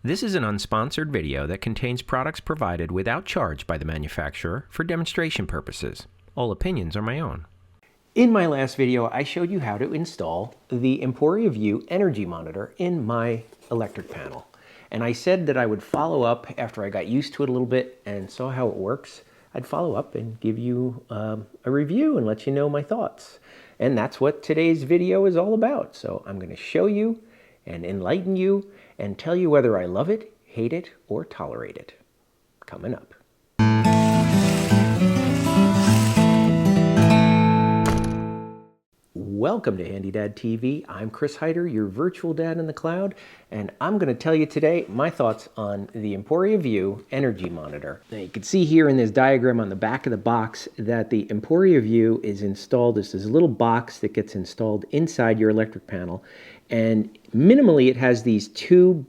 This is an unsponsored video that contains products provided without charge by the manufacturer for demonstration purposes. All opinions are my own. In my last video, I showed you how to install the Emporia Vue energy monitor in my electric panel. And I said that I would follow up after I got used to it a little bit and saw how it works. I'd follow up and give you a review and let you know my thoughts. And that's what today's video is all about. So I'm going to show you and enlighten you and tell you whether I love it, hate it, or tolerate it. Coming up. Welcome to HandyDadTV. I'm Chris Hyder, your virtual dad in the cloud, and I'm going to tell you today my thoughts on the Emporia Vue energy monitor. Now you can see here in this diagram on the back of the box that the Emporia Vue is installed as this little box that gets installed inside your electric panel, and minimally it has these two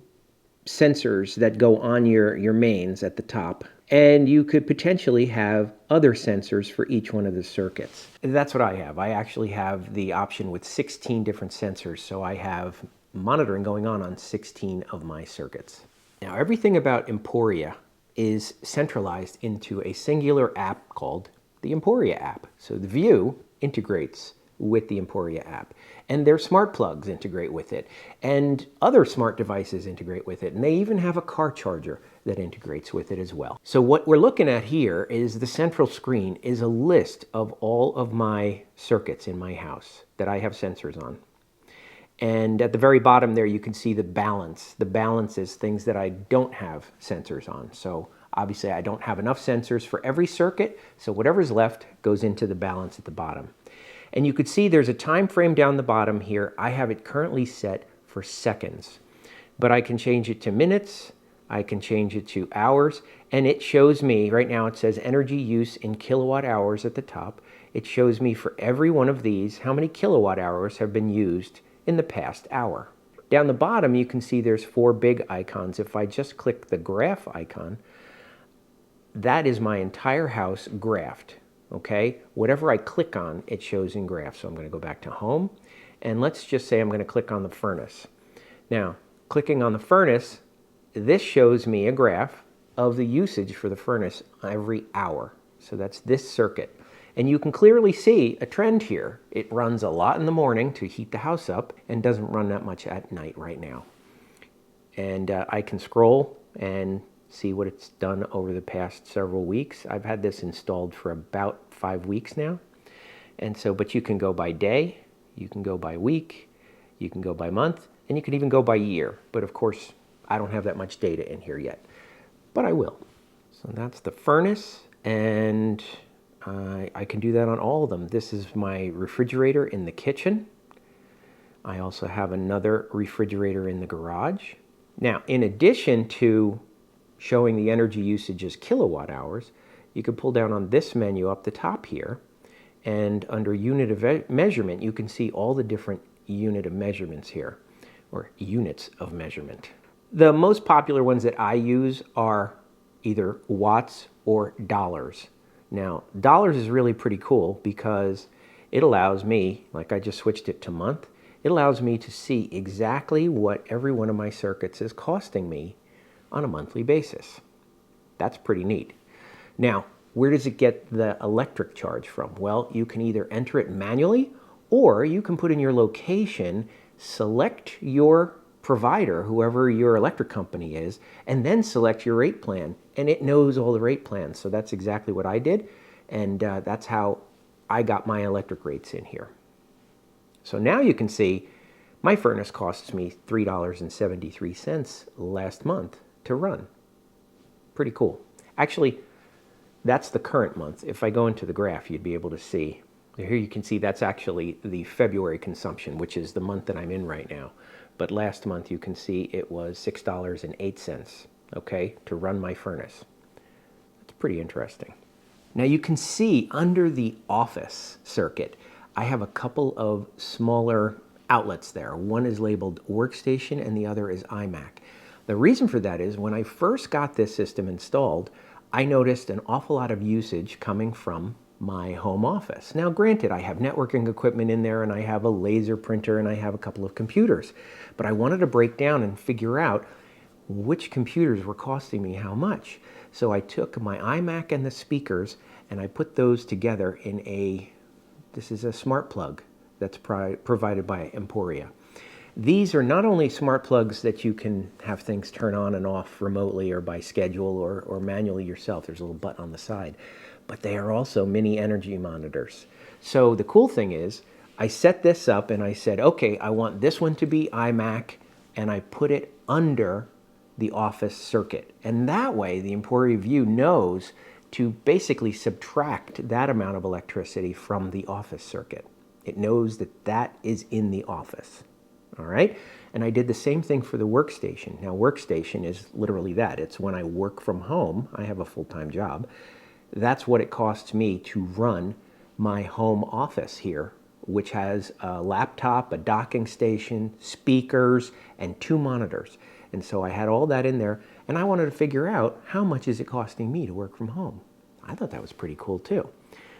sensors that go on your mains at the top, and you could potentially have other sensors for each one of the circuits. That's what I have. I actually have the option with 16 different sensors, so I have monitoring going on 16 of my circuits. Now everything about Emporia is centralized into a singular app called the Emporia app. So the Vue integrates with the Emporia app, and their smart plugs integrate with it, and other smart devices integrate with it, and they even have a car charger that integrates with it as well. So what we're looking at here is the central screen is a list of all of my circuits in my house that I have sensors on. And at the very bottom there you can see the balance. The balance is things that I don't have sensors on. So obviously I don't have enough sensors for every circuit, so whatever's left goes into the balance at the bottom. And you could see there's a time frame down the bottom here. I have it currently set for seconds, but I can change it to minutes, I can change it to hours, and it shows me, right now it says energy use in kilowatt hours at the top. It shows me for every one of these how many kilowatt hours have been used in the past hour. Down the bottom you can see there's four big icons. If I just click the graph icon, that is my entire house graphed. Okay, whatever I click on, it shows in graphs. So I'm going to go back to home, and let's just say I'm going to click on the furnace. Now, clicking on the furnace, this shows me a graph of the usage for the furnace every hour. So that's this circuit. And you can clearly see a trend here. It runs a lot in the morning to heat the house up and doesn't run that much at night right now. And I can scroll and see what it's done over the past several weeks. I've had this installed for about 5 weeks now. And so, but you can go by day, you can go by week, you can go by month, and you can even go by year. But of course, I don't have that much data in here yet, but I will. So that's the furnace, and I can do that on all of them. This is my refrigerator in the kitchen. I also have another refrigerator in the garage. Now, in addition to showing the energy usage as kilowatt hours, you can pull down on this menu up the top here, and under unit of measurement you can see all the different unit of measurements here, or units of measurement. The most popular ones that I use are either watts or dollars. Now dollars is really pretty cool because it allows me, like I just switched it to month, it allows me to see exactly what every one of my circuits is costing me on a monthly basis. That's pretty neat. Now, where does it get the electric charge from? Well, you can either enter it manually, or you can put in your location, select your provider, whoever your electric company is, and then select your rate plan, and it knows all the rate plans. So that's exactly what I did, and that's how I got my electric rates in here. So now you can see my furnace costs me $3.73 last month to run. Pretty cool. Actually, that's the current month. If I go into the graph, you'd be able to see. Here you can see that's actually the February consumption, which is the month that I'm in right now. But last month you can see it was $6.08, okay, to run my furnace. That's pretty interesting. Now you can see under the office circuit, I have a couple of smaller outlets there. One is labeled workstation and the other is iMac. The reason for that is when I first got this system installed, I noticed an awful lot of usage coming from my home office. Now granted, I have networking equipment in there and I have a laser printer and I have a couple of computers, but I wanted to break down and figure out which computers were costing me how much. So I took my iMac and the speakers and I put those together in this is a smart plug that's provided by Emporia. These are not only smart plugs that you can have things turn on and off remotely or by schedule or manually yourself. There's a little button on the side. But they are also mini energy monitors. So the cool thing is, I set this up and I said, okay, I want this one to be iMac, and I put it under the office circuit. And that way, the Emporia Vue knows to basically subtract that amount of electricity from the office circuit. It knows that that is in the office. All right, and I did the same thing for the workstation. Now, workstation is literally that. It's when I work from home. I have a full-time job. That's what it costs me to run my home office here, which has a laptop, a docking station, speakers, and 2 monitors. And so I had all that in there, and I wanted to figure out how much is it costing me to work from home. I thought that was pretty cool too.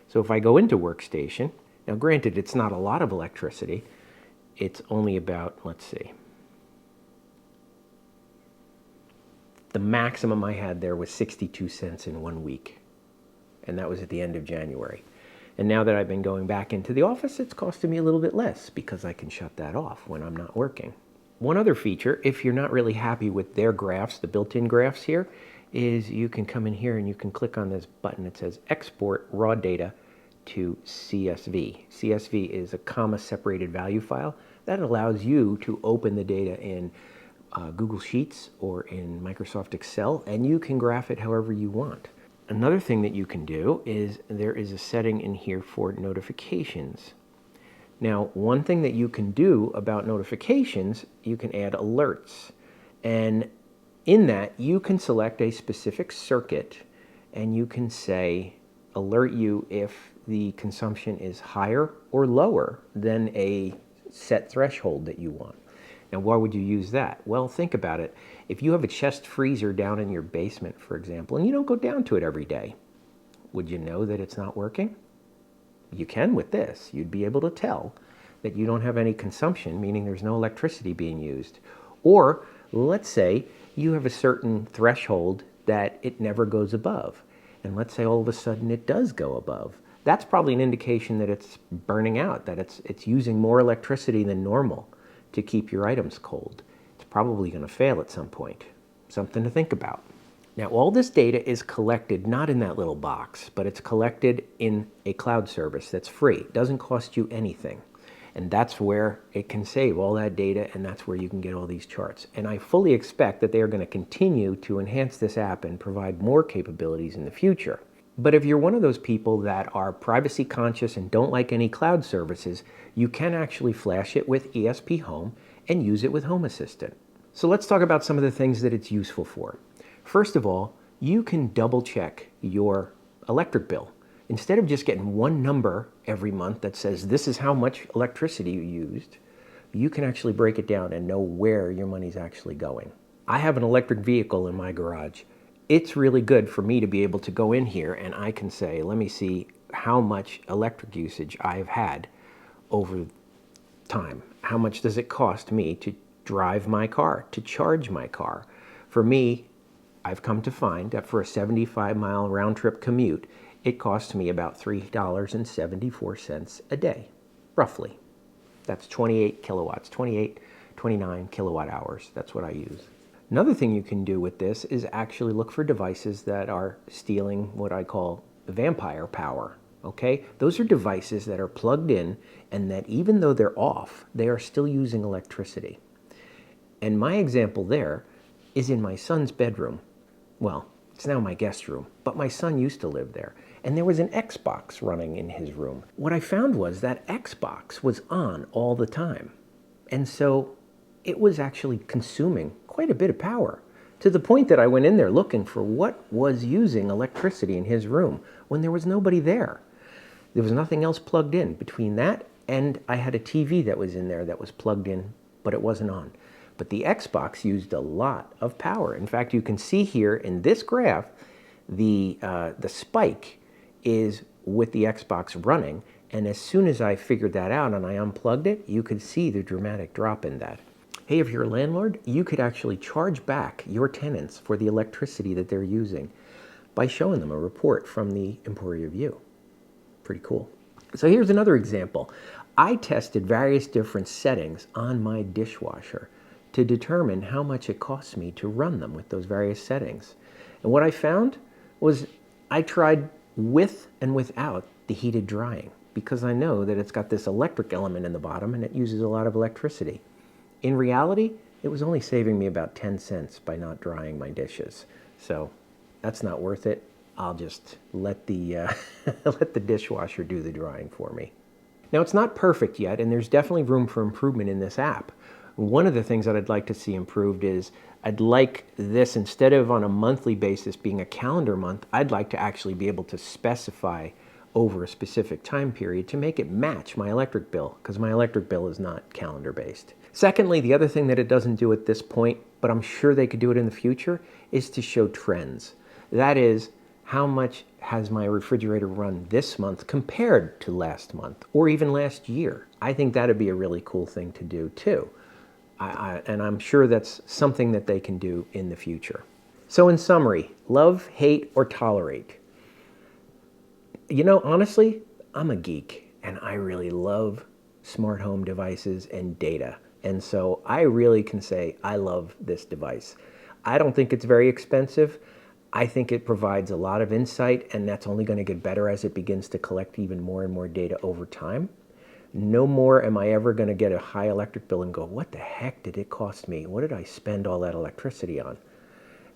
So if I go into workstation, now granted, it's not a lot of electricity. It's only about, let's see, the maximum I had there was 62 cents in 1 week. And that was at the end of January. And now that I've been going back into the office, it's costing me a little bit less because I can shut that off when I'm not working. One other feature, if you're not really happy with their graphs, the built-in graphs here, is you can come in here and you can click on this button. It says Export Raw Data to CSV. CSV is a comma-separated value file. That allows you to open the data in Google Sheets or in Microsoft Excel, and you can graph it however you want. Another thing that you can do is there is a setting in here for notifications. Now, one thing that you can do about notifications, you can add alerts. And in that, you can select a specific circuit, and you can say, alert you if the consumption is higher or lower than a set threshold that you want. Now, why would you use that? Well, think about it. If you have a chest freezer down in your basement, for example, and you don't go down to it every day, would you know that it's not working? You can with this. You'd be able to tell that you don't have any consumption, meaning there's no electricity being used. Or let's say you have a certain threshold that it never goes above. And let's say all of a sudden it does go above. That's probably an indication that it's burning out, that it's using more electricity than normal to keep your items cold. It's probably going to fail at some point. Something to think about. Now, all this data is collected not in that little box, but it's collected in a cloud service that's free. It doesn't cost you anything. And that's where it can save all that data, and that's where you can get all these charts. And I fully expect that they are going to continue to enhance this app and provide more capabilities in the future. But if you're one of those people that are privacy conscious and don't like any cloud services, you can actually flash it with ESP Home and use it with Home Assistant. So let's talk about some of the things that it's useful for. First of all, you can double check your electric bill. Instead of just getting one number every month that says this is how much electricity you used, you can actually break it down and know where your money's actually going. I have an electric vehicle in my garage. It's really good for me to be able to go in here and I can say, let me see how much electric usage I've had over time. How much does it cost me to drive my car, to charge my car? For me, I've come to find that for a 75-mile round-trip commute, it costs me about $3.74 a day, roughly. That's 28 kilowatts, 29 kilowatt hours. That's what I use. Another thing you can do with this is actually look for devices that are stealing what I call vampire power, okay? Those are devices that are plugged in and that even though they're off, they are still using electricity. And my example there is in my son's bedroom. Well, it's now my guest room, but my son used to live there. And there was an Xbox running in his room. What I found was that Xbox was on all the time. And so it was actually consuming quite a bit of power, to the point that I went in there looking for what was using electricity in his room when there was nobody there. There was nothing else plugged in between that, and I had a TV that was in there that was plugged in, but it wasn't on. But the Xbox used a lot of power. In fact, you can see here in this graph, the spike is with the Xbox running, and as soon as I figured that out and I unplugged it, you could see the dramatic drop in that. Hey, if you're a landlord, you could actually charge back your tenants for the electricity that they're using by showing them a report from the Emporia Vue. Pretty cool. So here's another example. I tested various different settings on my dishwasher to determine how much it costs me to run them with those various settings. And what I found was I tried with and without the heated drying, because I know that it's got this electric element in the bottom and it uses a lot of electricity. In reality, it was only saving me about 10 cents by not drying my dishes. So that's not worth it. I'll just let the, let the dishwasher do the drying for me. Now, it's not perfect yet, and there's definitely room for improvement in this app. One of the things that I'd like to see improved is I'd like this, instead of on a monthly basis being a calendar month, I'd like to actually be able to specify over a specific time period to make it match my electric bill, because my electric bill is not calendar based. Secondly, the other thing that it doesn't do at this point, but I'm sure they could do it in the future, is to show trends. That is, how much has my refrigerator run this month compared to last month or even last year? I think that'd be a really cool thing to do too. And I'm sure that's something that they can do in the future. So in summary, love, hate, or tolerate. You know, honestly, I'm a geek and I really love smart home devices and data. And so I really can say I love this device. I don't think it's very expensive. I think it provides a lot of insight, and that's only going to get better as it begins to collect even more and more data over time. No more am I ever going to get a high electric bill and go, what the heck did it cost me? What did I spend all that electricity on?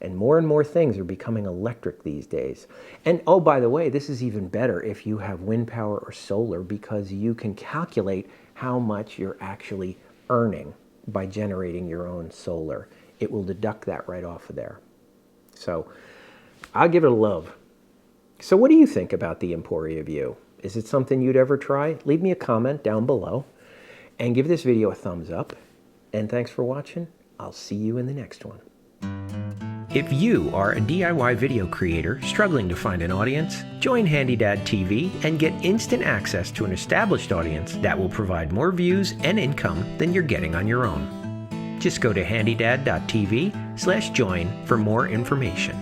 And more things are becoming electric these days. And oh, by the way, this is even better if you have wind power or solar, because you can calculate how much you're actually earning by generating your own solar. It will deduct that right off of there. So I'll give it a love. So what do you think about the Emporia Vue? Is it something you'd ever try? Leave me a comment down below and give this video a thumbs up. And thanks for watching. I'll see you in the next one. If you are a DIY video creator struggling to find an audience, join HandyDadTV and get instant access to an established audience that will provide more views and income than you're getting on your own. Just go to HandyDad.tv/join for more information.